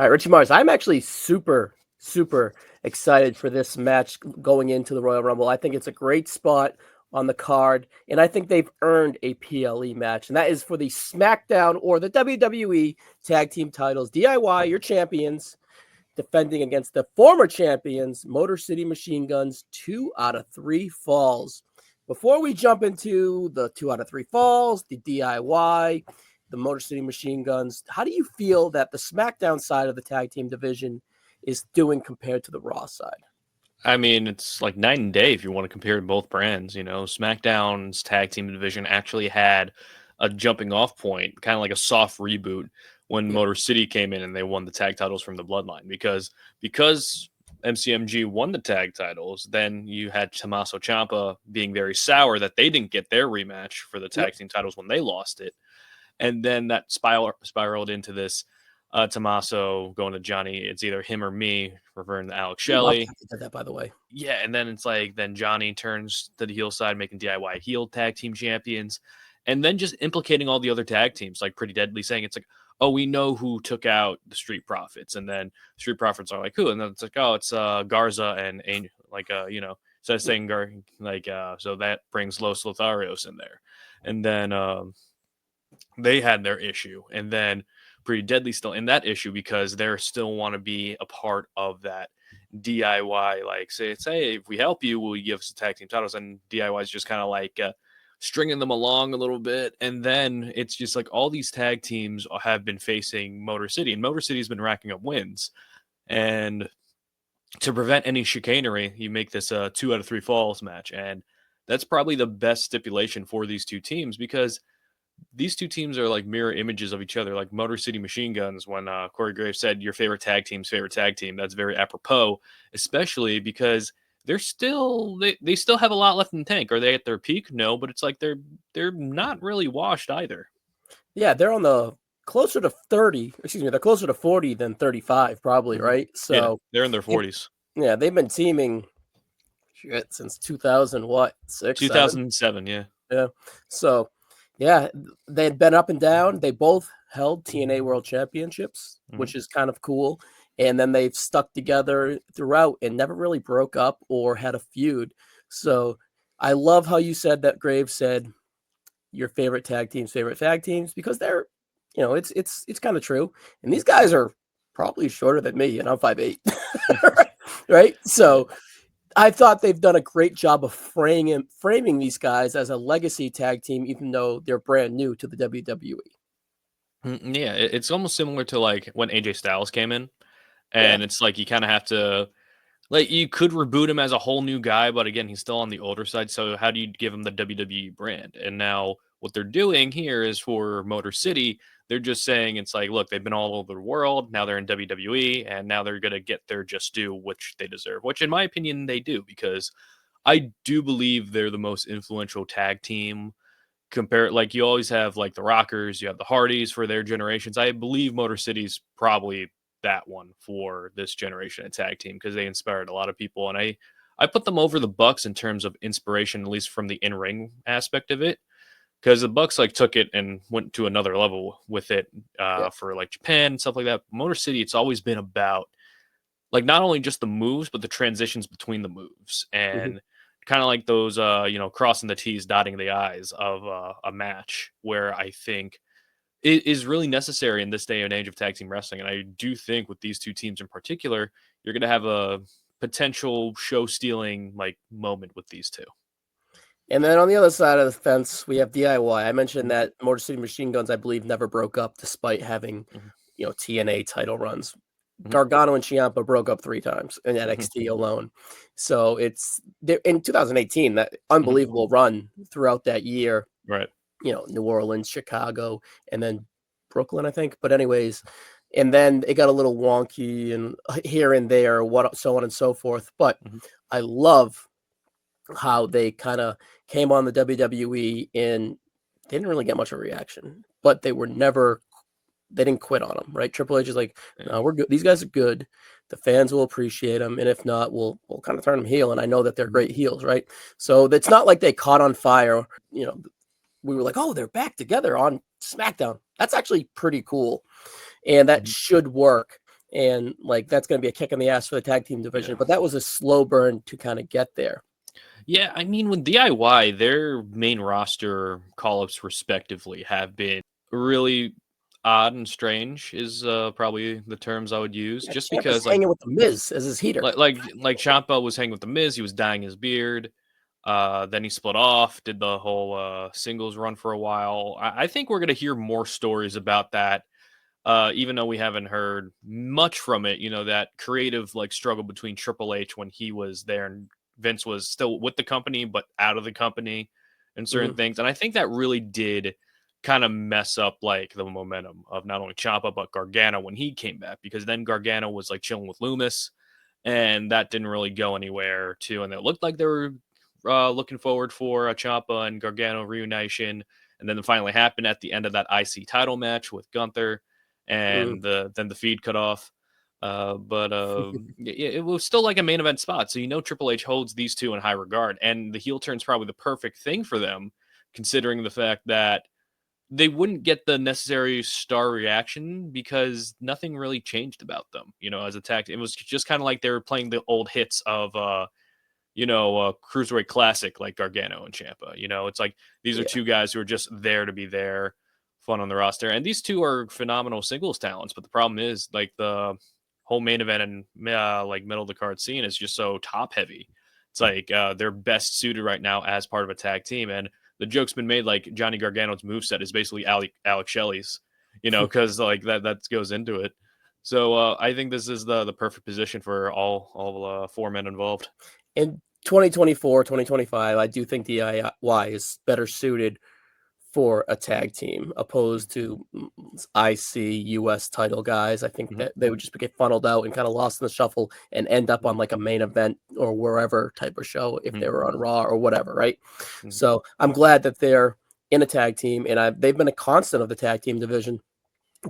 All right, Richie Mars, I'm actually super, super excited for this match going into the Royal Rumble. I think it's a great spot on the card, and I think they've earned a PLE match, and that is for the SmackDown or the WWE Tag Team titles. DIY, your champions, defending against the former champions, Motor City Machine Guns, 2 out of 3 falls. Before we jump into the 2 out of 3 falls, the DIY, the Motor City Machine Guns, how do you feel that the SmackDown side of the tag team division is doing compared to the Raw side? I mean, it's like night and day if you want to compare both brands. You know, SmackDown's tag team division actually had a jumping off point, kind of like a soft reboot when Yeah. Motor City came in and they won the tag titles from the Bloodline because MCMG won the tag titles. Then you had Tommaso Ciampa being very sour that they didn't get their rematch for the Yep. tag team titles when they lost it, and then that spiraled into this Tommaso going to Johnny. It's either him or me, referring to Alex I love Shelley. that they did that, by the way. Yeah, and then it's like then Johnny turns to the heel side, making DIY heel tag team champions, and then just implicating all the other tag teams, like Pretty Deadly, saying it's like, oh, we know who took out the Street Profits, and then Street Profits are like, who? And then it's like, oh, it's Garza and Angel, instead of saying so that brings Los Lotharios in there, and then they had their issue, and then Pretty Deadly still in that issue because they still want to be a part of that DIY. Like, say, if we help you, will you give us the tag team titles? And DIY is just kind of like stringing them along a little bit, and then it's just like all these tag teams have been facing Motor City, and Motor City's been racking up wins, and to prevent any chicanery, you make this 2 out of 3 falls match, and that's probably the best stipulation for these two teams because these two teams are like mirror images of each other, like Motor City Machine Guns. When Corey Graves said your favorite tag team's favorite tag team, that's very apropos, especially because they still have a lot left in the tank. Are they at their peak? No, but it's like they're not really washed either. Yeah, they're on the closer to 30, excuse me, they're closer to 40 than 35, probably, right? Yeah, So, they're in their 40s. yeah, they've been teaming since 2000, what, 6, 7? 2007, yeah. Yeah. So, yeah, they had been up and down. They both held TNA World Championships, which is kind of cool. And then they've stuck together throughout and never really broke up or had a feud. So I love how you said that Graves said your favorite tag teams, because they're, it's kind of true. And these guys are probably shorter than me, and I'm 5'8". Right? So I thought they've done a great job of framing these guys as a legacy tag team, even though they're brand new to the WWE. Yeah, it's almost similar to like when AJ Styles came in, Yeah. and it's like you kind of have to like you could reboot him as a whole new guy, but again, he's still on the older side. So how do you give him the WWE brand? And now what they're doing here is for Motor City, they're just saying it's like, look, they've been all over the world. Now they're in WWE, and now they're gonna get their just due, which they deserve. Which, in my opinion, they do because I do believe they're the most influential tag team. Compare like you always have like the Rockers, you have the Hardys for their generations. I believe Motor City's probably that one for this generation of tag team because they inspired a lot of people, and I put them over the Bucks in terms of inspiration, at least from the in ring aspect of it, because the Bucks like took it and went to another level with it for like Japan and stuff like that. Motor City, it's always been about like not only just the moves but the transitions between the moves and kind of like those crossing the T's, dotting the I's of a match where I think it is really necessary in this day and age of tag team wrestling. And I do think with these two teams in particular, you're going to have a potential show stealing like moment with these two. And then on the other side of the fence, we have DIY. I mentioned that Motor City Machine Guns, I believe, never broke up despite having, TNA title runs. Gargano and Ciampa broke up 3 times in NXT alone. So it's in 2018, that unbelievable run throughout that year. Right. New Orleans, Chicago, and then Brooklyn, I think. But anyways, and then it got a little wonky and here and there, so on and so forth. But I love how they kind of came on the WWE and they didn't really get much of a reaction, but they didn't quit on them, right? Triple H is like, no, we're good. These guys are good. The fans will appreciate them. And if not, we'll kind of turn them heel. And I know that they're great heels, right? So it's not like they caught on fire. We were like, oh, they're back together on SmackDown. That's actually pretty cool. And that should work. and like that's going to be a kick in the ass for the tag team division. Yeah. But that was a slow burn to kind of get there. Yeah, I mean, with DIY, their main roster call-ups respectively have been really odd and strange is probably the terms I would use. Yeah, Just Ciampa's because hanging with the Miz as his heater. like Ciampa was hanging with the Miz, he was dyeing his beard. Then he split off, did the whole singles run for a while. I think we're gonna hear more stories about that. Even though we haven't heard much from it, that creative like struggle between Triple H when he was there and Vince was still with the company but out of the company and certain Mhm. things. And I think that really did kind of mess up like the momentum of not only Ciampa but Gargano when he came back, because then Gargano was like chilling with Loomis and that didn't really go anywhere too. And it looked like they were looking forward for a Ciampa and Gargano reunition, and then it finally happened at the end of that IC title match with Gunther, Mm. and then the feed cut off. But it was still like a main event spot, so Triple H holds these two in high regard, and the heel turn's probably the perfect thing for them, considering the fact that they wouldn't get the necessary star reaction because nothing really changed about them, as a tag. It was just kind of like they were playing the old hits of cruiserweight classic like Gargano and Ciampa. It's like these are Yeah. two guys who are just there to be there, fun on the roster, and these two are phenomenal singles talents. But the problem is like the whole main event and like middle of the card scene is just so top heavy. It's like they're best suited right now as part of a tag team, and the joke's been made like Johnny Gargano's moveset is basically Alex Shelley's, because like that goes into it. So I think this is the perfect position for all four men involved. In 2024, 2025, I do think DIY is better suited for a tag team opposed to IC US title guys. I think Mhm, that they would just get funneled out and kind of lost in the shuffle and end up mhm, on like a main event or wherever type of show if mhm, they were on Raw or whatever, right? mhm, So I'm glad that they're in a tag team, and they've been a constant of the tag team division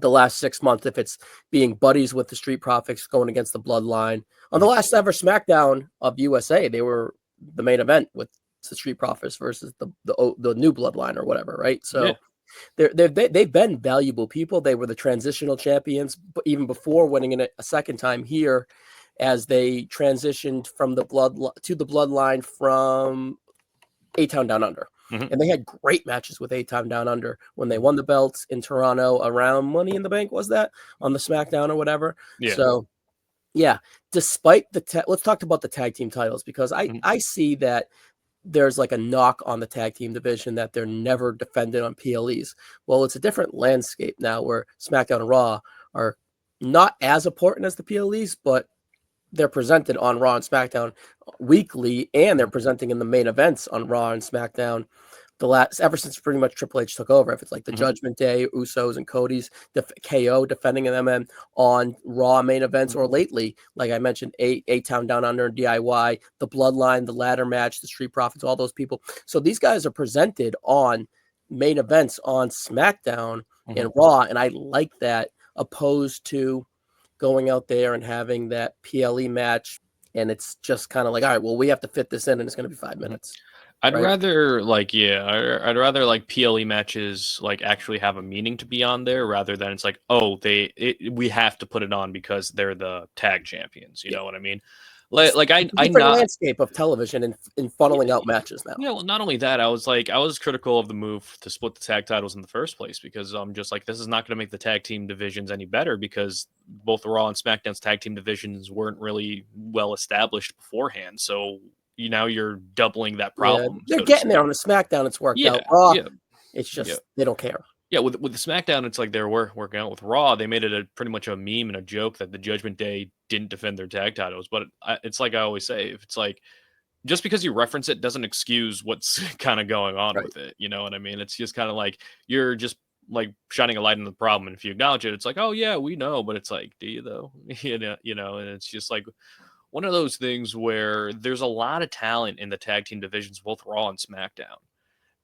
the last 6 months. If it's being buddies with the Street Profits going against the Bloodline on the mhm, last ever SmackDown of USA, they were the main event with the Street Profits versus the new Bloodline or whatever, right? yeah, So they've been valuable people. They were the transitional champions, but even before winning it a second time here, as they transitioned from the Bloodline from A Town Down Under. mhm, And they had great matches with A Town Down Under when they mhm, won the belts in Toronto around Money in the Bank, was that on the SmackDown or whatever? yeah, So yeah, despite let's talk about the tag team titles, because I mhm, I see that there's like a knock on the tag team division that they're never defended on PLEs. Well, it's a different landscape now where SmackDown and Raw are not as important as the PLEs, but they're presented on Raw and SmackDown weekly, and they're mhm, presenting in the main events on Raw and SmackDown the last ever since pretty much Triple H took over. If it's like the mhm, Judgment Day, Usos and Cody's, the KO defending them and on Raw main events, mhm, or lately, like I mentioned, A Town Down Under and DIY, the Bloodline, the ladder match, the Street Profits, all those people. So these guys are presented on main events on SmackDown mhm. and Raw, and I like that opposed to going out there and having that PLE match, and it's just kind of like, all right, well, we have to fit this in, and it's going to be 5 minutes, I'd right? rather like I'd rather like PLE matches like actually have a meaning to be on there rather than it's like, oh, we have to put it on because they're the tag champions. You Yeah, know what I mean? it's Like it's a I different not landscape of television and yeah, funneling out matches now. well, not only that, I was critical of the move to split the tag titles in the first place because I'm just like, this is not going to make the tag team divisions any better because both Raw and SmackDown's tag team divisions weren't really well established beforehand. So now you're doubling that Yeah, problem, they're so to getting there speak. on the SmackDown. It's worked Yeah, out. Raw, yeah, it's yeah. just they don't care. Yeah, with the SmackDown, it's like they're working out with Raw. They made it pretty much a meme and a joke that the Judgment Day didn't defend their tag titles. But it's like I always say, if it's like just because you reference it doesn't excuse what's kind of going on Right. with it. You know what I mean? It's just kind of like you're just like shining a light on the problem, and if you acknowledge it, it's like, oh yeah, we know. But it's like, do you though? And it's just like one of those things where there's a lot of talent in the tag team divisions, both Raw and SmackDown.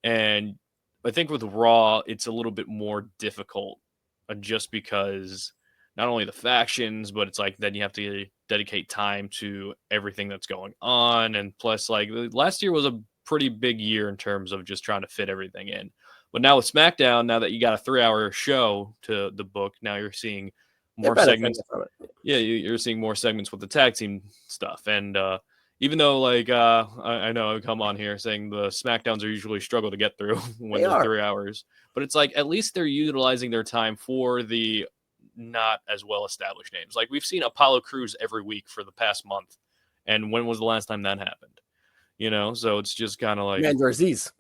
And I think with Raw, it's a little bit more difficult just because not only the factions, but it's like then you have to dedicate time to everything that's going on. And plus, like last year was a pretty big year in terms of just trying to fit everything in. But now with SmackDown, now that you got a 3 hour show to the book, now you're seeing They're more benefiting segments. from it. Yeah, you're seeing more segments with the tag team stuff. And even though, like, I know I come on here saying the SmackDowns are usually struggle to get through when They they're are. 3 hours, but it's like at least they're utilizing their time for the not as well established names. Like we've seen Apollo Crews every week for the past month. And when was the last time that happened? So it's just kind of like, Commander Aziz.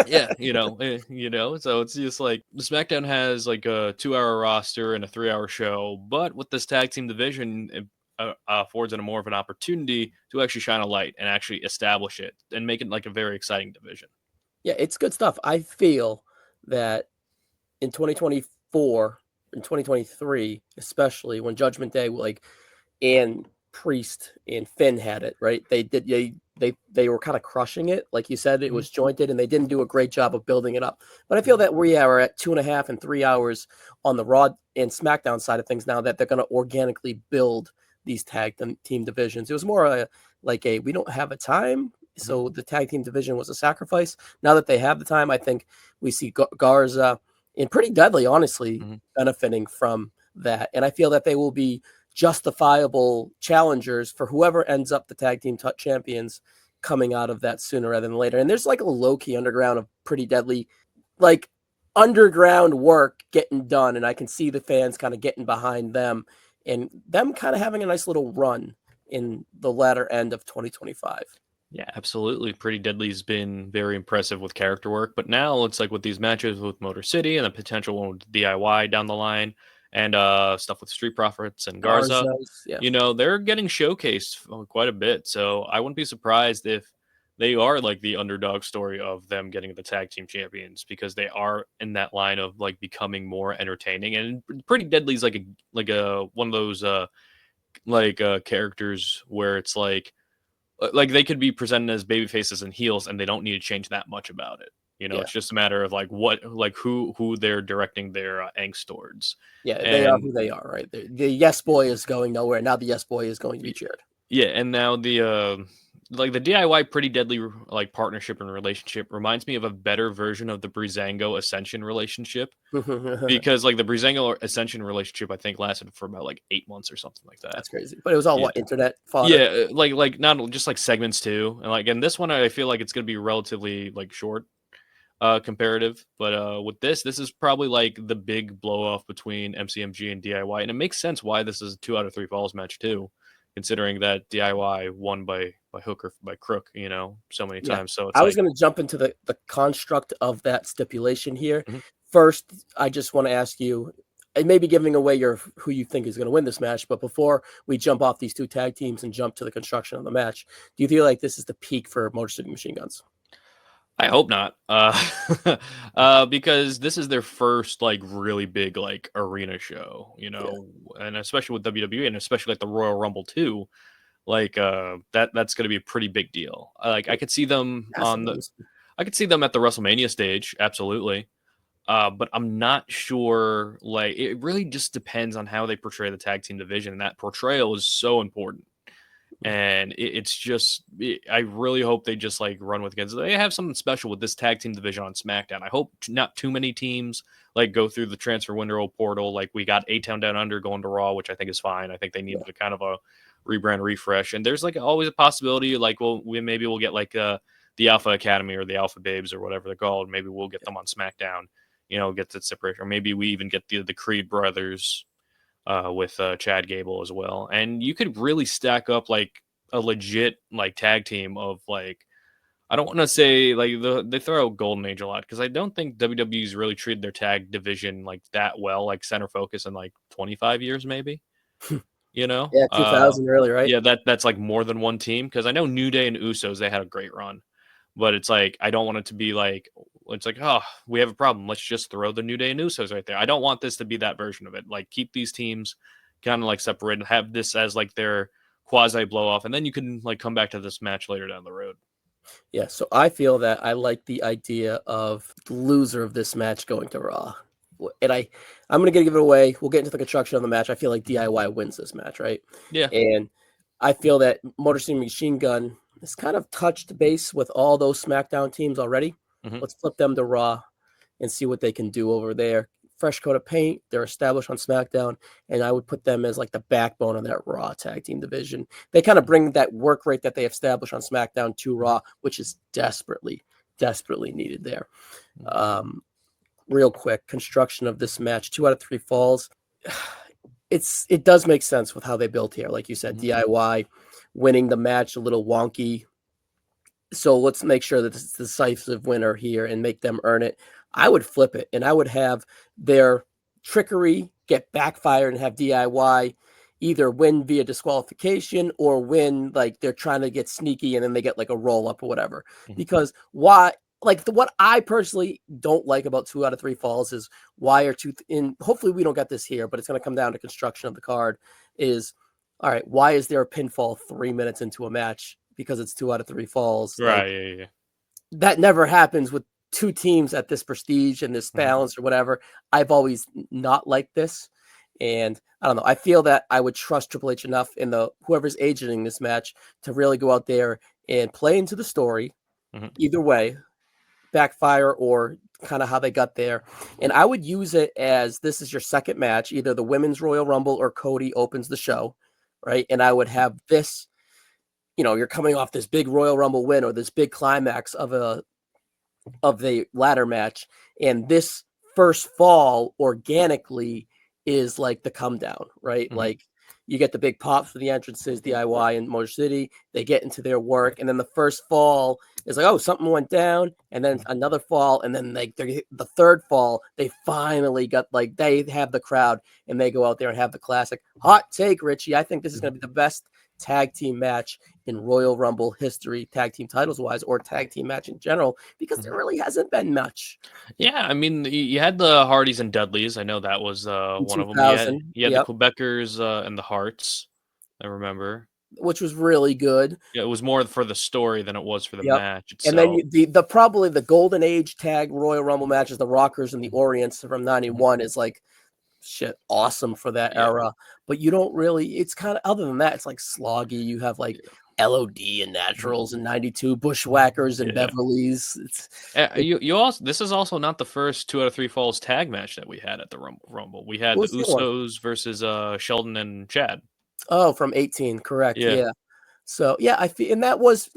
yeah, so it's just like the SmackDown has like a 2 hour roster and a 3 hour show, but with this tag team division, it affords it more of an opportunity to actually shine a light and actually establish it and make it like a very exciting division. Yeah, it's good stuff. I feel that in 2024 and 2023, especially when Judgment Day, like, and Priest and Finn had it, right? They were kind of crushing it. Like you said, it Mhm. was jointed and they didn't do a great job of building it up. But I feel that we are at 2.5 and 3 hours on the Raw and SmackDown side of things now that they're going to organically build these team divisions. It was more like we don't have a time. So the tag team division was a sacrifice. Now that they have the time, I think we see Garza and Pretty Deadly, honestly, Mhm. benefiting from that. And I feel that they will be justifiable challengers for whoever ends up the tag team champions coming out of that sooner rather than later. And there's like a low-key underground of Pretty Deadly, like underground work getting done. And I can see the fans kind of getting behind them and them kind of having a nice little run in the latter end of 2025. Yeah, absolutely. Pretty Deadly's been very impressive with character work, but now it's like with these matches with Motor City and the potential one with DIY down the line and stuff with Street Profits and Garza, Garza's, yeah. they're getting showcased quite a bit. So I wouldn't be surprised if they are like the underdog story of them getting the tag team champions because they are in that line of like becoming more entertaining. And Pretty Deadly's like a one of those characters where it's like they could be presented as baby faces and heels and they don't need to change that much about it. Yeah. It's just a matter of who they're directing their angst towards. Yeah, they are And who they are, right? The Yes Boy is going nowhere. Now the Yes Boy is going to be cheered. yeah, and now the DIY Pretty Deadly like partnership and relationship reminds me of a better version of the Breezango Ascension relationship because like the Breezango Ascension relationship I think lasted for about like 8 months or something like that. That's crazy. But it was all Yeah. what, internet fodder? Yeah, like not just like segments too, and like and this one I feel like it's gonna be relatively like short, comparative. But with this is probably like the big blow off between MCMG and DIY, and it makes sense why this is a 2 out of 3 falls match too, considering that DIY won by hook or by crook, so many Yeah. times. So it's I was like, going to jump into the construct of that stipulation here. Mhm. First, I just want to ask you, and maybe giving away who you think is going to win this match, but before we jump off these two tag teams and jump to the construction of the match, do you feel like this is the peak for Motor City Machine Guns? I hope not, because this is their first like really big like arena show, and especially with WWE and especially like the Royal Rumble too. Like that's going to be a pretty big deal. Like I could see them I could see them at the WrestleMania stage, absolutely. But I'm not sure. Like it really just depends on how they portray the tag team division, and that portrayal is so important. And it's just, I really hope they just like run with it. They have something special with this tag team division on SmackDown. I hope not too many teams like go through the transfer window portal. Like we got A-Town Down Under going to Raw, which I think is fine. I think they need a kind of a rebrand refresh. And there's like always a possibility, like maybe we'll get like the Alpha Academy or the Alpha Babes or whatever they're called. Maybe we'll get them on SmackDown. Get that separation, or maybe we even get the Creed brothers with Chad Gable as well. And you could really stack up like a legit like tag team of like, I don't want to say like they throw out Golden Age a lot because I don't think WWE's really treated their tag division like that well, like Center Focus in like 25 years maybe. Yeah, 2000 early, right? Yeah, that's like more than one team because I know New Day and Usos they had a great run, but it's like I don't want it to be like it's like, oh, we have a problem. Let's just throw the New Day and Usos right there. I don't want this to be that version of it. Like keep these teams kind of like separated and have this as like their quasi blow off, and then you can like come back to this match later down the road. Yeah, so I feel that I like the idea of the loser of this match going to Raw. And I'm going to give it away. We'll get into the construction of the match. I feel like DIY wins this match, right? Yeah. And I feel that Motor City Machine Gun has kind of touched base with all those SmackDown teams already. Mhm. Let's flip them to Raw and see what they can do over there. fresh coat of paint. They're established on SmackDown, and I would put them as like the backbone of that Raw tag team division. They kind of bring that work rate that they established on SmackDown to Raw, which is desperately needed there. Real quick, construction of this match, 2 out of 3 falls. It does make sense with how they built here. Like you said, DIY winning the match a little wonky. So let's make sure that it's the decisive winner here and make them earn it. I would flip it, and I would have their trickery get backfired and have DIY either win via disqualification or win like they're trying to get sneaky and then they get like a roll up or whatever. Because why? Like what I personally don't like about 2 out of 3 falls is why are hopefully we don't get this here, but it's going to come down to construction of the card is, all right, why is there a pinfall 3 minutes into a match? Because it's 2 out of 3 falls. Right. Like, that never happens with 2 teams at this prestige and this balance or whatever. I've always not liked this. And I don't know. I feel that I would trust Triple H enough in whoever's agenting this match to really go out there and play into the story. Either way, backfire or kind of how they got there. And I would use it as this is your second match, either the Women's Royal Rumble or Cody opens the show, right? And I would have this, you're coming off this big Royal Rumble win or this big climax of the ladder match. And this first fall organically is like the come down, right? Like you get the big pops for the entrances, DIY and Motor City. They get into their work. And then the first fall is like, oh, something went down. And then another fall. And then the third fall, they finally got they have the crowd and they go out there and have the classic. Hot take, Richie. I think this is going to be the best tag team match in Royal Rumble history, tag team titles wise, or tag team match in general, because there really hasn't been much. Yeah, I mean, you had the Hardys and Dudleys. I know that was one of them. You had the Quebecers and the Hearts. I remember, which was really good. Yeah, it was more for the story than it was for the match itself. And then probably the golden age tag Royal Rumble matches, the Rockers and the Orients from '91 is like shit awesome for that era. But you don't really. It's kind of other than that, it's like sloggy. You have like LOD and Naturals and '92 Bushwhackers and Beverly's. You also this is also not the first 2 out of 3 falls tag match that we had at the Rumble. We had the Usos versus Sheldon and Chad. Oh, from 18, correct. Yeah. So I feel, and that was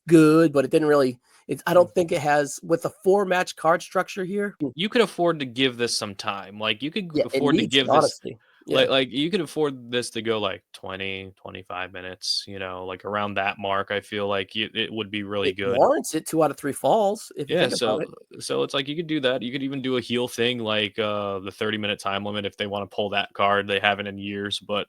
good, but it didn't really. I don't think it has with a 4-match card structure here. You could afford to give this some time. Like you could afford to give this. Like you could afford this to go like 20, 25 minutes, like around that mark. I feel like it would be really good. Warrants it 2 out of 3 falls. So it's like you could do that. You could even do a heel thing like the 30-minute time limit if they want to pull that card. They haven't in years, but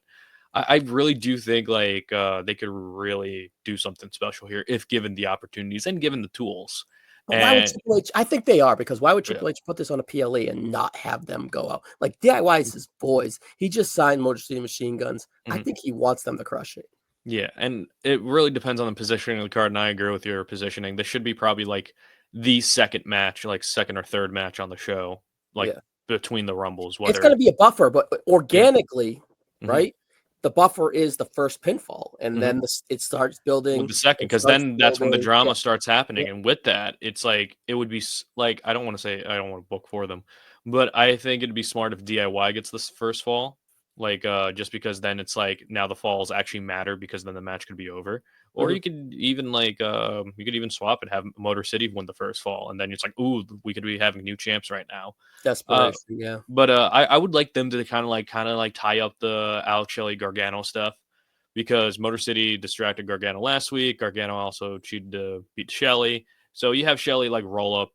I really do think like they could really do something special here if given the opportunities and given the tools. Why would Triple H? I think they are, because why would Triple H put this on a PLE and not have them go out? Like DIY is his boys. He just signed Motor City Machine Guns. I think he wants them to crush it. Yeah, and it really depends on the positioning of the card, and I agree with your positioning. This should be probably like the second match, like second or third match on the show, like between the Rumbles. It's going to be a buffer, but organically, right? The buffer is the first pinfall, and then it starts building with the second, because then that's when the drama starts happening. And with that, it's like it would be like I don't want to book for them, but I think it'd be smart if DIY gets this first fall, like just because then it's like now the falls actually matter because then the match could be over. Or you could even swap and have Motor City win the first fall, and then it's like, ooh, we could be having new champs right now. Desperation, But I would like them to kind of like tie up the Alex Shelley Gargano stuff, because Motor City distracted Gargano last week. Gargano also cheated to beat Shelley, so you have Shelley like roll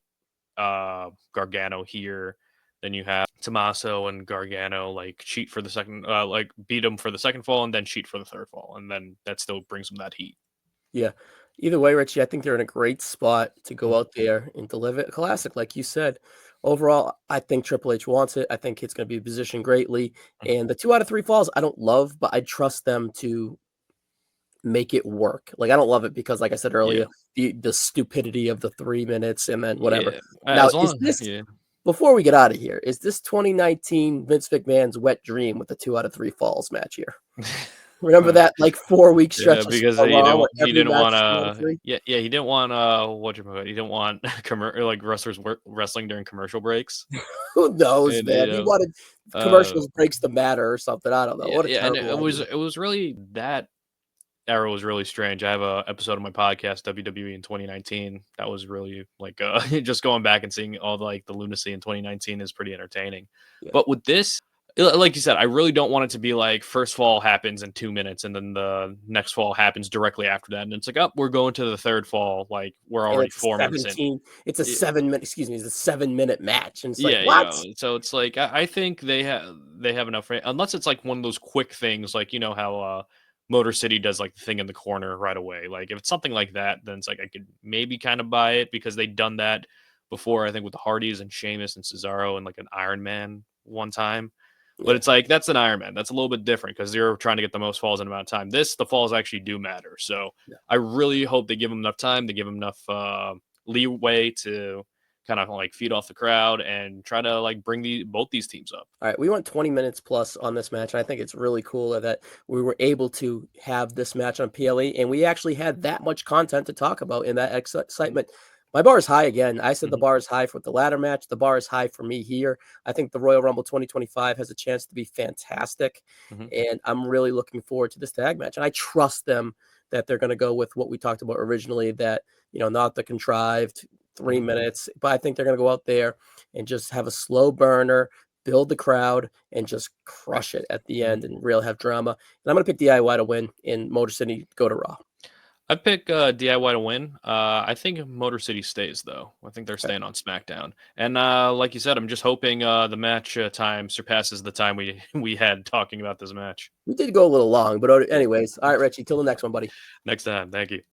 up Gargano here. Then you have Tommaso and Gargano like cheat for the second, like beat him for the second fall and then cheat for the third fall, and then that still brings them that heat. Yeah. Either way, Richie, I think they're in a great spot to go out there and deliver a classic, like you said. Overall, I think Triple H wants it. I think it's going to be positioned greatly. And the 2 out of 3 falls, I don't love, but I trust them to make it work. Like, I don't love it because, like I said earlier, the stupidity of the 3 minutes and then whatever. Now, before we get out of here, is this 2019 Vince McMahon's wet dream with the 2 out of 3 falls match here? Remember that like 4-week Yeah, stretch of because Raw where he every didn't match want was mandatory? he didn't want he didn't want like wrestlers wrestling during commercial breaks. Who knows, And man? He wanted uh commercials breaks to matter or something. I don't know. yeah, What a yeah, and terrible idea. it was really that era was really strange. I have a episode of my podcast WWE in 2019 that was really like just going back and seeing all the like the lunacy in 2019 is pretty entertaining. Yeah. But with this, like you said, I really don't want it to be like first fall happens in 2 minutes and then the next fall happens directly after that, and it's like, oh, we're going to the third fall, like we're And already it's 4 minutes in. 17 it's a Y- 7-minute it's a 7-minute match, and it's like, Yeah, "What?" so it's like I think they have enough unless it's like one of those quick things, like you know how Motor City does like the thing in the corner right away. Like if it's something like that, then it's like I could maybe kind of buy it because they've done that before. I think with the Hardys and Sheamus and Cesaro and like an Iron Man one time. But Yeah. it's like that's an Iron Man. That's a little bit different because they're trying to get the most falls in amount of time. The falls actually do matter. So Yeah. I really hope they give them enough time. They give them enough leeway to kind of like feed off the crowd and try to like bring both these teams up. All right, we went 20 minutes plus on this match. I think it's really cool that we were able to have this match on PLE, and we actually had that much content to talk about in that excitement. My bar is high again. I said the Mhm, bar is high for the ladder match. The bar is high for me here. I think the Royal Rumble 2025 has a chance to be fantastic, mhm, and I'm really looking forward to this tag match. And I trust them that they're going to go with what we talked about originally, that, not the contrived 3 mhm. minutes, but I think they're going to go out there and just have a slow burner, build the crowd, and just crush it at the Mhm. end and really have drama. And I'm gonna pick DIY to win in Motor City go to Raw. I pick DIY to win. I think Motor City stays though. I think they're Okay. staying on SmackDown. And like you said, I'm just hoping the match time surpasses the time we we had talking about this match. We did go a little long, but Yeah. anyways. All right, Richie, till the next one, buddy. Next time, thank you.